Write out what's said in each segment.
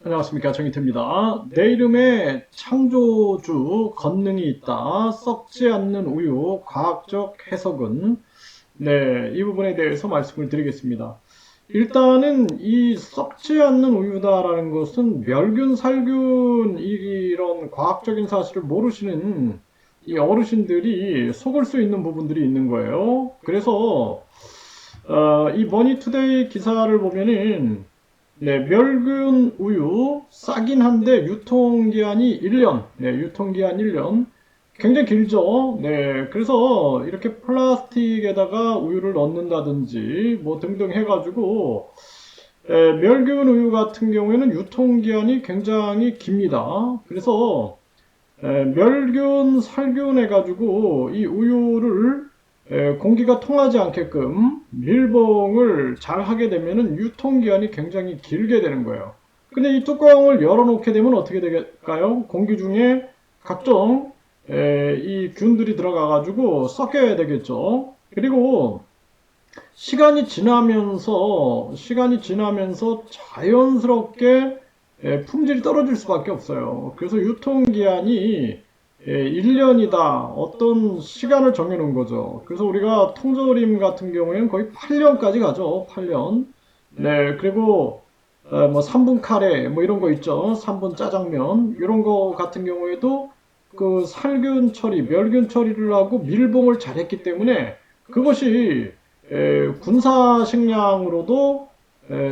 안녕하십니까, 정희태입니다. 내 이름에 창조주 권능이 있다. 썩지 않는 우유 과학적 해석은, 네, 이 부분에 대해서 말씀을 드리겠습니다. 일단은 이 썩지 않는 우유다라는 것은 멸균, 살균 이런 과학적인 사실을 모르시는 이 어르신들이 속을 수 있는 부분들이 있는 거예요. 그래서 이 머니투데이 기사를 보면은, 네, 멸균 우유 싸긴 한데 유통기한이 1년. 네, 유통기한 1년. 굉장히 길죠. 네, 그래서 이렇게 플라스틱에다가 우유를 넣는다든지 뭐 등등 해가지고 멸균 우유 같은 경우에는 유통기한이 굉장히 깁니다. 그래서 멸균, 살균 해가지고 이 우유를 공기가 통하지 않게끔 밀봉을 잘 하게 되면은 유통기한이 굉장히 길게 되는 거예요. 근데 이 뚜껑을 열어놓게 되면 어떻게 될까요? 공기 중에 각종 이 균들이 들어가가지고 섞여야 되겠죠. 그리고 시간이 지나면서 자연스럽게 품질이 떨어질 수밖에 없어요. 그래서 유통기한이 1년이다. 어떤 시간을 정해놓은 거죠. 그래서 우리가 통조림 같은 경우에는 거의 8년까지 가죠. 8년. 네, 그리고 뭐 3분 카레 뭐 이런 거 있죠. 3분 짜장면 이런 거 같은 경우에도 그 살균 처리, 멸균 처리를 하고 밀봉을 잘했기 때문에 그것이 군사 식량으로도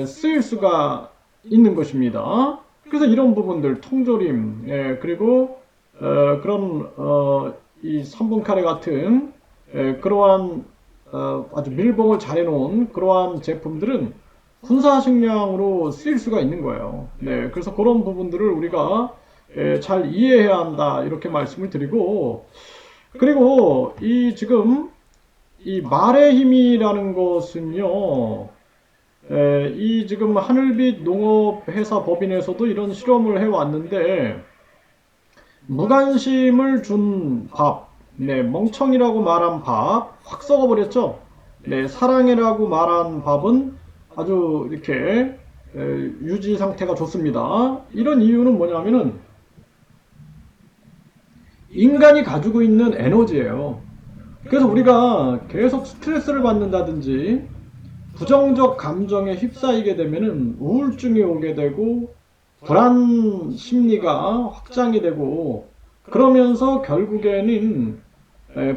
쓰일 수가 있는 것입니다. 그래서 이런 부분들, 통조림, 그리고 그런 이 3분 카레 같은 그러한 아주 밀봉을 잘 해놓은 그러한 제품들은 군사 식량으로 쓰일 수가 있는 거예요. 네, 그래서 그런 부분들을 우리가 잘 이해해야 한다 이렇게 말씀을 드리고, 그리고 이 지금 이 말의 힘이라는 것은요, 이 지금 하늘빛 농업회사 법인에서도 이런 실험을 해왔는데, 무관심을 준 밥, 네, 멍청이라고 말한 밥, 확 썩어버렸죠? 네, 사랑해라고 말한 밥은 아주 이렇게 유지 상태가 좋습니다. 이런 이유는 뭐냐면은, 인간이 가지고 있는 에너지예요. 그래서 우리가 계속 스트레스를 받는다든지, 부정적 감정에 휩싸이게 되면은 우울증이 오게 되고 불안 심리가 확장이 되고 그러면서 결국에는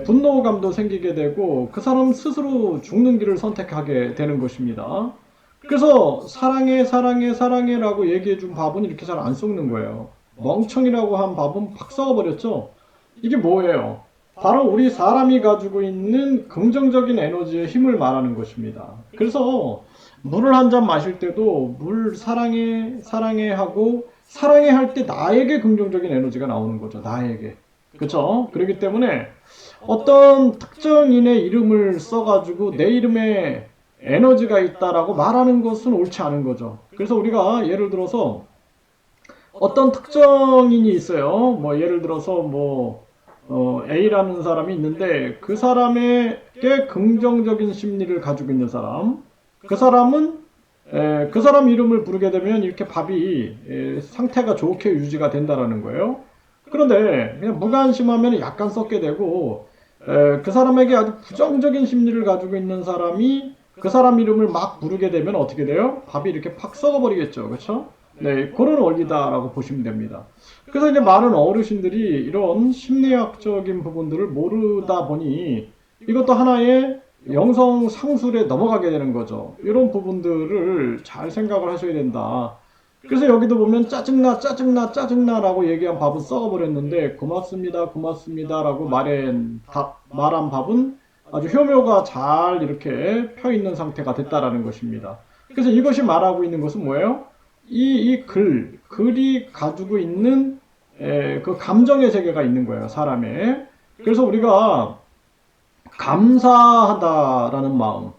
분노감도 생기게 되고 그 사람 스스로 죽는 길을 선택하게 되는 것입니다. 그래서 사랑해 사랑해 사랑해라고 얘기해 준 밥은 이렇게 잘 안 썩는 거예요. 멍청이라고 한 밥은 팍 썩어버렸죠. 이게 뭐예요? 바로 우리 사람이 가지고 있는 긍정적인 에너지의 힘을 말하는 것입니다. 그래서 물을 한 잔 마실 때도 물 사랑해, 사랑해 하고 사랑해 할 때 나에게 긍정적인 에너지가 나오는 거죠. 나에게. 그렇죠? 그렇기 때문에 어떤 특정인의 이름을 써가지고 내 이름에 에너지가 있다라고 말하는 것은 옳지 않은 거죠. 그래서 우리가 예를 들어서 어떤 특정인이 있어요. 뭐 예를 들어서 뭐 A라는 사람이 있는데 그 사람에게 긍정적인 심리를 가지고 있는 사람, 그 사람은 그 사람 이름을 부르게 되면 이렇게 밥이 상태가 좋게 유지가 된다라는 거예요. 그런데 그냥 무관심하면 약간 썩게 되고 그 사람에게 아주 부정적인 심리를 가지고 있는 사람이 그 사람 이름을 막 부르게 되면 어떻게 돼요? 밥이 이렇게 팍 썩어버리겠죠. 그렇죠? 네, 그런 원리다라고 보시면 됩니다. 그래서 이제 많은 어르신들이 이런 심리학적인 부분들을 모르다 보니 이것도 하나의 영성 상술에 넘어가게 되는 거죠. 이런 부분들을 잘 생각을 하셔야 된다. 그래서 여기도 보면 짜증나, 짜증나, 짜증나라고 얘기한 밥은 썩어버렸는데 고맙습니다, 고맙습니다라고 말한 밥은 아주 효묘가 잘 이렇게 펴 있는 상태가 됐다라는 것입니다. 그래서 이것이 말하고 있는 것은 뭐예요? 글이 가지고 있는 그 감정의 세계가 있는 거예요, 사람의. 그래서 우리가 감사하다라는 마음,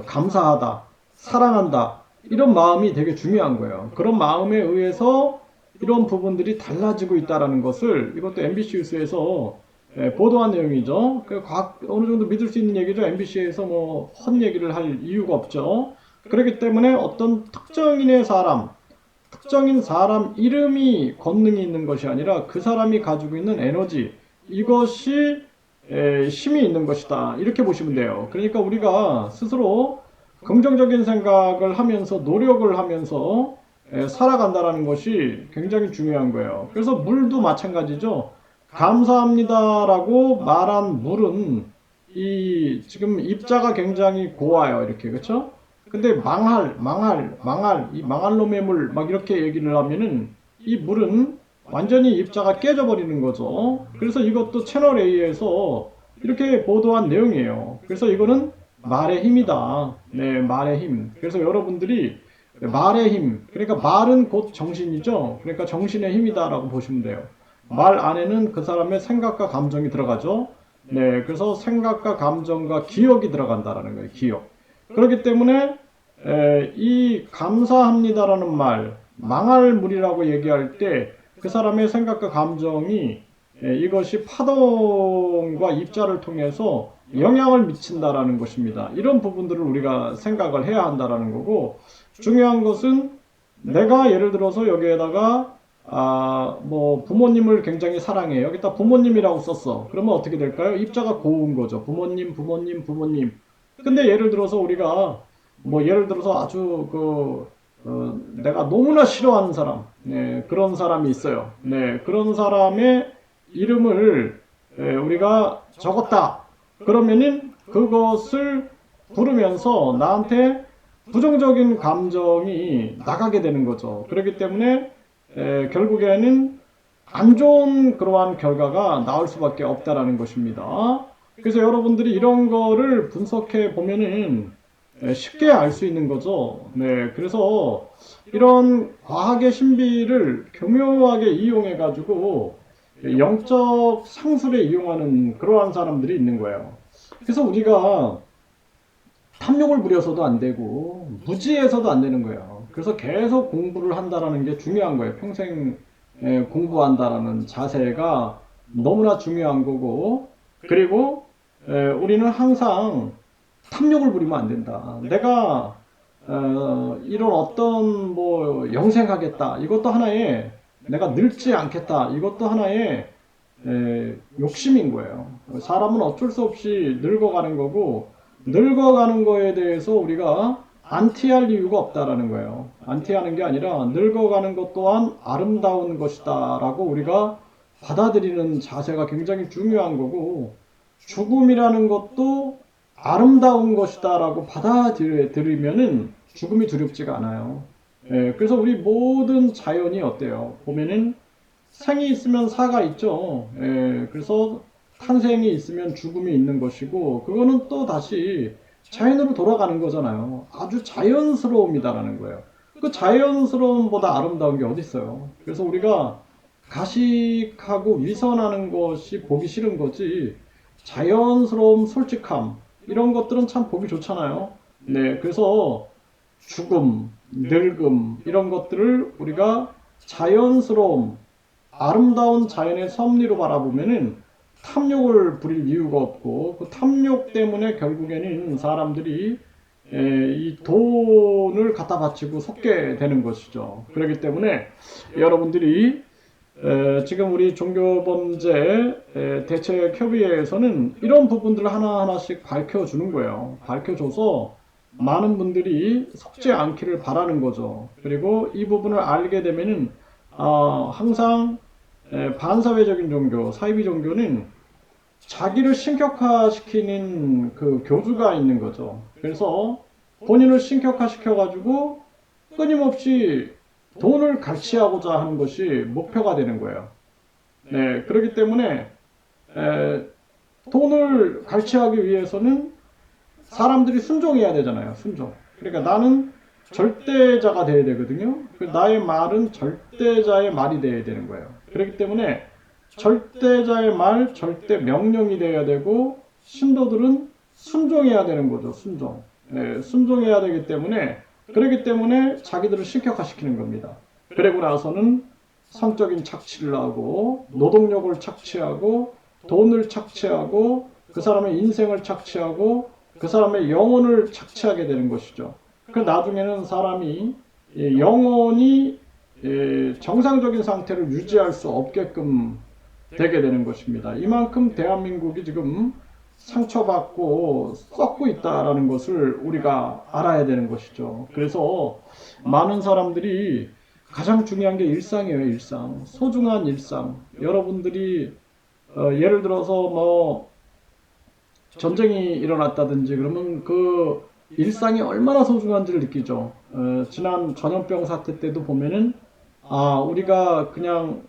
감사하다, 사랑한다, 이런 마음이 되게 중요한 거예요. 그런 마음에 의해서 이런 부분들이 달라지고 있다는 것을 이것도 MBC 뉴스에서 보도한 내용이죠. 어느 정도 믿을 수 있는 얘기죠. MBC에서 뭐 헛얘기를 할 이유가 없죠. 그렇기 때문에 어떤 특정인의 사람, 특정인 사람 이름이 권능이 있는 것이 아니라 그 사람이 가지고 있는 에너지, 이것이 힘이 있는 것이다. 이렇게 보시면 돼요. 그러니까 우리가 스스로 긍정적인 생각을 하면서 노력을 하면서 살아간다는 것이 굉장히 중요한 거예요. 그래서 물도 마찬가지죠. 감사합니다라고 말한 물은 지금 입자가 굉장히 고와요. 이렇게, 그렇죠? 근데 이 망할 놈의 물 막 이렇게 얘기를 하면은 이 물은 완전히 입자가 깨져버리는 거죠. 그래서 이것도 채널 A에서 이렇게 보도한 내용이에요. 그래서 이거는 말의 힘이다. 네, 말의 힘. 그래서 여러분들이 말의 힘, 그러니까 말은 곧 정신이죠. 그러니까 정신의 힘이다라고 보시면 돼요. 말 안에는 그 사람의 생각과 감정이 들어가죠. 네, 그래서 생각과 감정과 기억이 들어간다라는 거예요. 기억. 그렇기 때문에 이 감사합니다라는 말, 망할 물이라고 얘기할 때 그 사람의 생각과 감정이 이것이 파동과 입자를 통해서 영향을 미친다라는 것입니다. 이런 부분들을 우리가 생각을 해야 한다라는 거고, 중요한 것은 내가 예를 들어서 여기에다가 뭐 부모님을 굉장히 사랑해. 여기다 부모님이라고 썼어. 그러면 어떻게 될까요? 입자가 고운 거죠. 부모님, 부모님, 부모님. 근데 예를 들어서 우리가 뭐 예를 들어서 아주 내가 너무나 싫어하는 사람, 네, 그런 사람이 있어요. 네, 그런 사람의 이름을 우리가 적었다. 그러면은 그것을 부르면서 나한테 부정적인 감정이 나가게 되는 거죠. 그렇기 때문에 결국에는 안 좋은 그러한 결과가 나올 수밖에 없다라는 것입니다. 그래서 여러분들이 이런 거를 분석해 보면은 쉽게 알 수 있는 거죠. 네, 그래서 이런 과학의 신비를 교묘하게 이용해 가지고 영적 상술에 이용하는 그러한 사람들이 있는 거예요. 그래서 우리가 탐욕을 부려서도 안 되고 무지해서도 안 되는 거예요. 그래서 계속 공부를 한다라는 게 중요한 거예요. 평생 공부한다라는 자세가 너무나 중요한 거고, 그리고 우리는 항상 탐욕을 부리면 안 된다. 내가 이런 어떤 뭐 영생하겠다. 이것도 하나의 내가 늙지 않겠다. 이것도 하나의 욕심인 거예요. 사람은 어쩔 수 없이 늙어가는 거고, 늙어가는 거에 대해서 우리가 안티할 이유가 없다라는 거예요. 안티하는 게 아니라 늙어가는 것 또한 아름다운 것이다 라고 우리가 받아들이는 자세가 굉장히 중요한 거고, 죽음이라는 것도 아름다운 것이다 라고 받아들이면은 죽음이 두렵지가 않아요. 그래서 우리 모든 자연이 어때요? 보면은 생이 있으면 사가 있죠. 그래서 탄생이 있으면 죽음이 있는 것이고, 그거는 또 다시 자연으로 돌아가는 거잖아요. 아주 자연스러움이다라는 거예요. 그 자연스러움보다 아름다운 게 어디 있어요? 그래서 우리가 가식하고 위선하는 것이 보기 싫은 거지, 자연스러움, 솔직함, 이런 것들은 참 보기 좋잖아요. 네, 그래서 죽음, 늙음, 이런 것들을 우리가 자연스러움, 아름다운 자연의 섭리로 바라보면은 탐욕을 부릴 이유가 없고, 그 탐욕 때문에 결국에는 사람들이 이 돈을 갖다 바치고 속게 되는 것이죠. 그렇기 때문에 여러분들이 지금 우리 종교범죄 대책협의회에서는 이런 부분들을 하나하나씩 밝혀주는 거예요. 밝혀줘서 많은 분들이 속지 않기를 바라는 거죠. 그리고 이 부분을 알게 되면은 항상 반사회적인 종교, 사이비 종교는 자기를 신격화시키는 그 교주가 있는 거죠. 그래서 본인을 신격화시켜가지고 끊임없이 돈을 갈취하고자 하는 것이 목표가 되는 거예요. 네, 그렇기 때문에 돈을 갈취하기 위해서는 사람들이 순종해야 되잖아요. 순종. 그러니까 나는 절대자가 돼야 되거든요. 나의 말은 절대자의 말이 돼야 되는 거예요. 그렇기 때문에 절대자의 말, 절대 명령이 돼야 되고, 신도들은 순종해야 되는 거죠. 순종. 네, 순종해야 되기 때문에, 그렇기 때문에 자기들을 신격화시키는 겁니다. 그리고 나서는 성적인 착취를 하고, 노동력을 착취하고, 돈을 착취하고, 그 사람의 인생을 착취하고, 그 사람의 영혼을 착취하게 되는 것이죠. 그 나중에는 사람이 영혼이 정상적인 상태를 유지할 수 없게끔 되게 되는 것입니다. 이만큼 대한민국이 지금 상처받고 썩고 있다라는 것을 우리가 알아야 되는 것이죠. 그래서 많은 사람들이 가장 중요한 게 일상이에요. 일상. 소중한 일상. 여러분들이 예를 들어서 뭐 전쟁이 일어났다든지 그러면 그 일상이 얼마나 소중한지를 느끼죠. 지난 전염병 사태 때도 보면은 우리가 그냥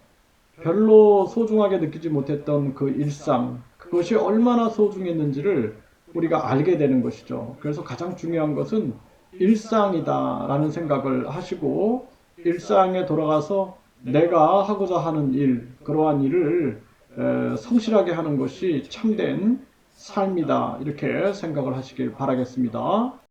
별로 소중하게 느끼지 못했던 그 일상, 그것이 얼마나 소중했는지를 우리가 알게 되는 것이죠. 그래서 가장 중요한 것은 일상이다라는 생각을 하시고 일상에 돌아가서 내가 하고자 하는 일, 그러한 일을 성실하게 하는 것이 참된 삶이다. 이렇게 생각을 하시길 바라겠습니다.